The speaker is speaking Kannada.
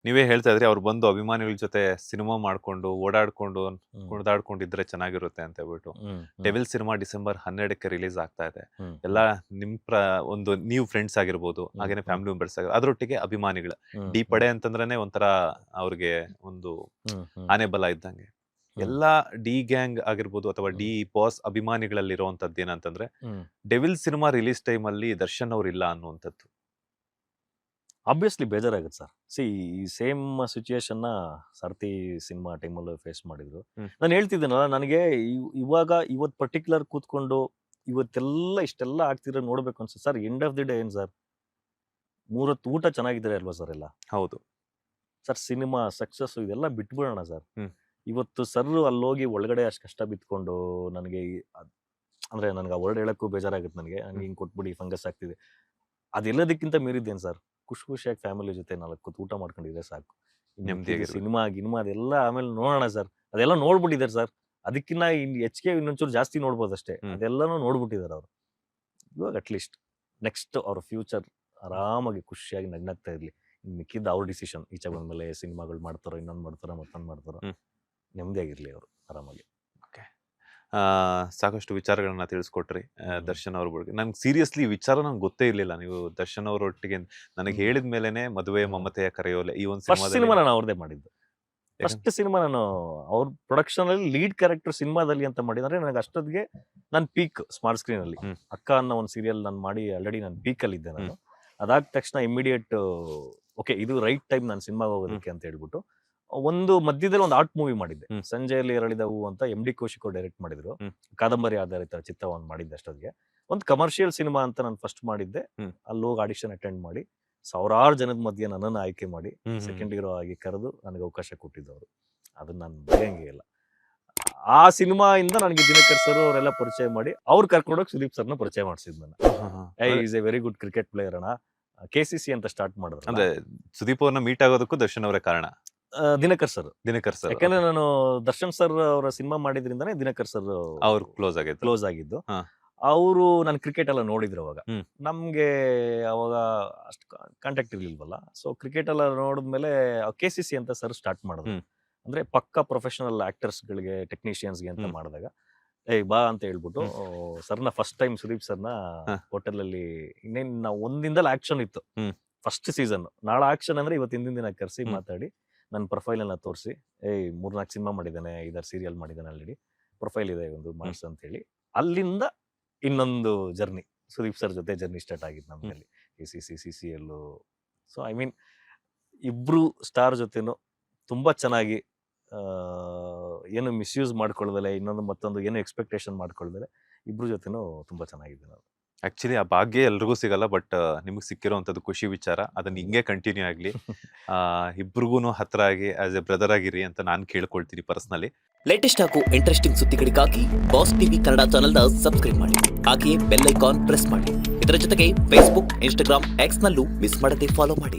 ನೀವೇ ಹೇಳ್ತಾ ಇದ್ರಿ ಅವ್ರು ಬಂದು ಅಭಿಮಾನಿಗಳ ಜೊತೆ ಸಿನಿಮಾ ಮಾಡ್ಕೊಂಡು ಓಡಾಡ್ಕೊಂಡು ಕುಣಿದಾಡ್ಕೊಂಡಿದ್ರೆ ಚೆನ್ನಾಗಿರುತ್ತೆ ಅಂತ ಹೇಳ್ಬಿಟ್ಟು. ಡೆವಿಲ್ ಸಿನಿಮಾ ಡಿಸೆಂಬರ್ 12ಕ್ಕೆ ರಿಲೀಸ್ ಆಗ್ತಾ ಇದೆ. ಎಲ್ಲ ನಿಮ್ ಒಂದು ನೀವು ಫ್ರೆಂಡ್ಸ್ ಆಗಿರ್ಬೋದು, ಹಾಗೇನೆ ಫ್ಯಾಮಿಲಿ ಮೆಂಬರ್ಸ್ ಅದ್ರೊಟ್ಟಿಗೆ ಅಭಿಮಾನಿಗಳು. ಡಿ ಪಡೆ ಅಂತಂದ್ರೆ ಒಂಥರ ಅವ್ರಿಗೆ ಒಂದು ಆನೆ ಬಲ ಇದ್ದಂಗೆ. ಎಲ್ಲಾ ಡಿ ಗ್ಯಾಂಗ್ ಆಗಿರ್ಬೋದು ಅಥವಾ ಡಿ ಬಾಸ್ ಅಭಿಮಾನಿಗಳಲ್ಲಿ ಇರುವಂತದ್ದು ಏನಂತಂದ್ರೆ ಡೆವಿಲ್ ಸಿನಿಮಾ ರಿಲೀಸ್ ಟೈಮ್ ಅಲ್ಲಿ ದರ್ಶನ್ ಅವ್ರು ಇಲ್ಲ ಅನ್ನುವಂಥದ್ದು. ಆಬ್ವಿಯಸ್ಲಿ ಬೇಜಾರಾಗುತ್ತೆ ಸರ್. ಈ ಸೇಮ್ ಸಿಚುಯೇಷನ್ನ ಸಾರಥಿ ಸಿನಿಮಾ ಟೈಮಲ್ಲೂ ಫೇಸ್ ಮಾಡಿದ್ರು. ನಾನು ಹೇಳ್ತಿದ್ದೇನಲ್ಲ, ನನಗೆ ಇವತ್ತು ಪರ್ಟಿಕ್ಯುಲರ್ ಕೂತ್ಕೊಂಡು ಇಷ್ಟೆಲ್ಲ ಆಗ್ತಿರೋ ನೋಡ್ಬೇಕು ಅನ್ಸುತ್ತೆ sir. End of the day ಏನು ಸರ್, 3 ಹೊತ್ತು ಊಟ ಚೆನ್ನಾಗಿದ್ರೆ ಅಲ್ವಾ ಸರ್ ಎಲ್ಲ. ಹೌದು ಸರ್, ಸಿನಿಮಾ ಸಕ್ಸಸ್ ಇದೆಲ್ಲ ಬಿಟ್ಬಿಡೋಣ ಸರ್. ಇವತ್ತು ಸರ್ ಅಲ್ಲೋಗಿ ಒಳಗಡೆ ಅಷ್ಟು ಕಷ್ಟ ಬಿತ್ಕೊಂಡು ನನಗೆ ಅಂದ್ರೆ ನನಗೆ ಆ ವರ್ಡ್ ಹೇಳಕ್ಕೂ ಬೇಜಾರಾಗುತ್ತೆ. ನನಗೆ ಹಿಂಗೆ ಕೊಟ್ಬಿಡಿ ಫಂಗಸ್ ಆಗ್ತಿದೆ, ಅದೆಲ್ಲದಕ್ಕಿಂತ ಮೀರಿದ್ದೇನು ಸರ್. ಖುಷಿಯಾಗಿ ಫ್ಯಾಮಿಲಿ ಜೊತೆ 4 ಕೂತು ಊಟ ಮಾಡ್ಕೊಂಡಿದ್ರೆ ಸಾಕು. ಸಿನಿಮಾ ಅದೆಲ್ಲ ಆಮೇಲೆ ನೋಡೋಣ ಸರ್. ಅದೆಲ್ಲ ನೋಡ್ಬಿಟ್ಟಿದ್ದಾರೆ ಸರ್. ಅದಕ್ಕಿನ್ನ ಹೆಚ್ಚಿಗೆ ಇನ್ನೊಂಚೂರು ಜಾಸ್ತಿ ನೋಡ್ಬೋದು ಅಷ್ಟೇ. ಅದೆಲ್ಲನೂ ನೋಡ್ಬಿಟ್ಟಿದ್ದಾರೆ ಅವರು. ಇವಾಗ ಅಟ್ಲೀಸ್ಟ್ ನೆಕ್ಸ್ಟ್ ಅವ್ರ ಫ್ಯೂಚರ್ ಆರಾಮಾಗಿ ಖುಷಿಯಾಗಿ ನಗ್ನಾಗ್ತಾ ಇರ್ಲಿ. ಮಿಕ್ಕಿದ್ದ ಅವ್ರ ಡಿಸಿಷನ್. ಈಚೆ ಬಂದ್ಮೇಲೆ ಸಿನಿಮಾಗಳು ಮಾಡ್ತಾರೋ, ಇನ್ನೊಂದು ಮಾಡ್ತಾರೋ, ಮತ್ತೊಂದು ಮಾಡ್ತಾರೋ, ನೆಮ್ಮದಿಯಾಗಿರ್ಲಿ ಅವರು ಆರಾಮಾಗಿ. ಸಾಕಷ್ಟು ವಿಚಾರಗಳನ್ನ ತಿಳಿಸ್ಕೊಟ್ರಿ ದರ್ಶನ್ ಅವ್ರ ಬಗ್ಗೆ. ನನ್ಗೆ ಸೀರಿಯಸ್ಲಿ ವಿಚಾರ ನಂಗೆ ಗೊತ್ತೇ ಇರ್ಲಿಲ್ಲ. ನೀವು ದರ್ಶನ್ ಅವರೊಟ್ಟಿಗೆ ನನಗೆ ಹೇಳಿದ ಮೇಲೆನೆ ಮದುವೆ ಮಮತೆಯ ಕರೆಯೋಲೆ ಈ ಒಂದು ಸಿನಿಮಾ ನಾನು ಅವ್ರದೇ ಮಾಡಿದ್ದು. ಫಸ್ಟ್ ಸಿನಿಮಾ ನಾನು ಅವ್ರ ಪ್ರೊಡಕ್ಷನ್ ಅಲ್ಲಿ ಲೀಡ್ ಕ್ಯಾರೆಕ್ಟರ್ ಸಿನಿಮಾದಲ್ಲಿ ಅಂತ ಮಾಡಿದ್ರೆ ನನಗೆ ಅಷ್ಟೊತ್ತಿಗೆ ನಾನು ಪೀಕ್ ಸ್ಮಾರ್ಟ್ ಸ್ಕ್ರೀನ್ ಅಲ್ಲಿ ಅಕ್ಕ ಅನ್ನೋ ಒಂದು ಸೀರಿಯಲ್ ನಾನು ಮಾಡಿ ಆಲ್ರೆಡಿ ನಾನು ಪೀಕ್ ಅಲ್ಲಿ ಇದ್ದೆ. ನಾನು ಅದಾದ ತಕ್ಷಣ ಇಮಿಡಿಯೇಟ್ ಓಕೆ ಇದು ರೈಟ್ ಟೈಮ್ ನಾನು ಸಿನಿಮಾಗೆ ಹೋಗೋದಕ್ಕೆ ಅಂತ ಹೇಳ್ಬಿಟ್ಟು ಒಂದು ಮಧ್ಯದಲ್ಲಿ ಒಂದು ಆರ್ಟ್ ಮೂವಿ ಮಾಡಿದ್ದೆ. ಸಂಜೆಯಲ್ಲಿ ಅರಳಿದ ಹೂ ಅಂತ ಎಂ ಡಿ ಕೌಶಿಕ್ ಅವರು ಡೈರೆಕ್ಟ್ ಮಾಡಿದ್ರು. ಕಾದಂಬರಿ ಆಧಾರಿತ ಚಿತ್ರವನ್ನು ಮಾಡಿದ್ದೆ. ಅಷ್ಟೊತ್ತಿಗೆ ಒಂದು ಕಮರ್ಷಿಯಲ್ ಸಿನಿಮಾ ಅಂತ ನಾನು ಫಸ್ಟ್ ಮಾಡಿದ್ದೆ. ಅಲ್ಲಿ ಹೋಗಿ ಆಡಿಷನ್ ಅಟೆಂಡ್ ಮಾಡಿ ಸಾವಿರಾರು ಜನದ ಮಧ್ಯೆ ನನ್ನನ್ನು ಆಯ್ಕೆ ಮಾಡಿ ಸೆಕೆಂಡ್ ಹೀರೋ ಆಗಿ ಕರೆದು ನನಗೆ ಅವಕಾಶ ಕೊಟ್ಟಿದ್ದವರು. ಅದನ್ನ ನಾನು ಬರೆಯಂಗೆ ಇಲ್ಲ. ಆ ಸಿನಿಮಾ ಇಂದ ನನಗೆ ದಿನಕರ್ ಸರ್ ಅವರೆಲ್ಲ ಪರಿಚಯ ಮಾಡಿ ಅವ್ರು ಕರ್ಕೊಂಡೋಗಿ ಸುದೀಪ್ ಸರ್ನ ಪರಿಚಯ ಮಾಡಿಸಿದ್ ನಾನು. Is A very good cricket player ಅಣ್ಣ, KCC ಅಂತ ಸ್ಟಾರ್ಟ್ ಮಾಡಿದ್ರು. ಅಂದ್ರೆ ಸುದೀಪ್ ಅವ್ರನ್ನ ಮೀಟ್ ಆಗೋದಕ್ಕೂ ದರ್ಶನ್ ಅವರೇ ಕಾರಣ. ದಿನಕರ್ ಸರ್ ಯಾಕಂದ್ರೆ ನಾನು ದರ್ಶನ್ ಸರ್ ಅವರ ಸಿನಿಮಾ ಮಾಡಿದ್ರಿಂದಾನೇ ದಿನಕರ್ ಸರ್ ಅವ್ರು ಕ್ಲೋಸ್ ಆಗಿದ್ದು. ಅವರು ನಾನು ಕ್ರಿಕೆಟ್ ಎಲ್ಲ ನೋಡಿದ್ರು ಅವಾಗ. ನಮ್ಗೆ ಅವಾಗ ಅಷ್ಟು ಕಾಂಟ್ಯಾಕ್ಟ್ ಇರ್ಲಿಲ್ವಲ್ಲ. ಸೊ ಕ್ರಿಕೆಟ್ ಎಲ್ಲ ನೋಡಿದ್ಮೇಲೆ KCC ಅಂತ ಸರ್ ಸ್ಟಾರ್ಟ್ ಮಾಡಿದ್ರು. ಅಂದ್ರೆ ಪಕ್ಕಾ ಪ್ರೊಫೆಷನಲ್ ಆಕ್ಟರ್ಸ್ ಗಳಿಗೆ, ಟೆಕ್ನಿಷಿಯನ್ಸ್ಗೆ ಅಂತ ಮಾಡಿದಾಗ ಬಾ ಅಂತ ಹೇಳ್ಬಿಟ್ಟು ಸರ್ನ ಫಸ್ಟ್ ಟೈಮ್ ಸುದೀಪ್ ಸರ್ನ ಹೋಟೆಲ್ ಅಲ್ಲಿ ಇನ್ನೇನ್ ನಾವು ಒಂದಿಂದಲೇ ಆಕ್ಷನ್ ಇತ್ತು ಫಸ್ಟ್ ಸೀಸನ್. ನಾಳೆ ಆಕ್ಷನ್ ಅಂದ್ರೆ ಇವತ್ತಿನ ದಿನ ಕರೆಸಿ ಮಾತಾಡಿ ನನ್ನ ಪ್ರೊಫೈಲ್ ಎಲ್ಲ ತೋರಿಸಿ 3-4 ಸಿನಿಮಾ ಮಾಡಿದ್ದಾನೆ, 5-6 ಸೀರಿಯಲ್ ಮಾಡಿದ್ದಾನೆ, ಆಲ್ರೆಡಿ ಪ್ರೊಫೈಲ್ ಇದೆ ಒಂದು ಮಾರ್ಕ್ಸ್ ಅಂತ ಹೇಳಿ ಅಲ್ಲಿಂದ ಇನ್ನೊಂದು ಜರ್ನಿ ಸುದೀಪ್ ಸರ್ ಜೊತೆ ಜರ್ನಿ ಸ್ಟಾರ್ಟ್ ಆಗಿದ್ದು ನಮ್ಮಲ್ಲಿ. KCC, CCL. So I mean ಇಬ್ರು ಸ್ಟಾರ್ ಜೊತೆನೂ ತುಂಬಾ ಚೆನ್ನಾಗಿ ಏನು ಮಿಸ್ಯೂಸ್ ಮಾಡ್ಕೊಳ್ದಲೆ, ಇನ್ನೊಂದು ಮತ್ತೊಂದು ಏನು ಎಕ್ಸ್ಪೆಕ್ಟೇಷನ್ ಮಾಡ್ಕೊಳ್ದಲೆ ಇಬ್ರು ಜೊತೆನೂ ತುಂಬಾ ಚೆನ್ನಾಗಿದೆ. ನಾವು ಆಕ್ಚುಲಿ ಆ ಭಾಗ್ಯ ಎಲ್ರಿಗೂ ಸಿಗಲ್ಲ, ಬಟ್ ನಿಮಗೆ ಸಿಕ್ಕಿರೋಂಥದ್ದು ಖುಷಿ ವಿಚಾರ. ಅದನ್ನ ಹಿಂಗೆ ಕಂಟಿನ್ಯೂ ಆಗ್ಲಿ. ಇಬ್ರಿಗೂ ಹತ್ರ ಆಗಿ ಆಸ್ ಎ ಬ್ರದರ್ ಆಗಿರಿ ಅಂತ ನಾನು ಕೇಳ್ಕೊಳ್ತೀನಿ ಪರ್ಸನಲಿ. ಲೇಟೆಸ್ಟ್ ಹಾಗೂ ಇಂಟ್ರೆಸ್ಟಿಂಗ್ ಸುದ್ದಿಗಳಿಗಾಗಿ ಬಾಸ್ ಟಿವಿ ಕನ್ನಡ ಚಾನೆಲ್ನ ಸಬ್ಸ್ಕ್ರೈಬ್ ಮಾಡಿ. ಹಾಗೆಯೇ ಬೆಲ್ ಐಕಾನ್ ಪ್ರೆಸ್ ಮಾಡಿ. ಇದರ ಜೊತೆಗೆ ಫೇಸ್ಬುಕ್, ಇನ್ಸ್ಟಾಗ್ರಾಮ್, ಎಕ್ಸ್ ನಲ್ಲೂ ಮಿಸ್ ಮಾಡದೆ ಫಾಲೋ ಮಾಡಿ.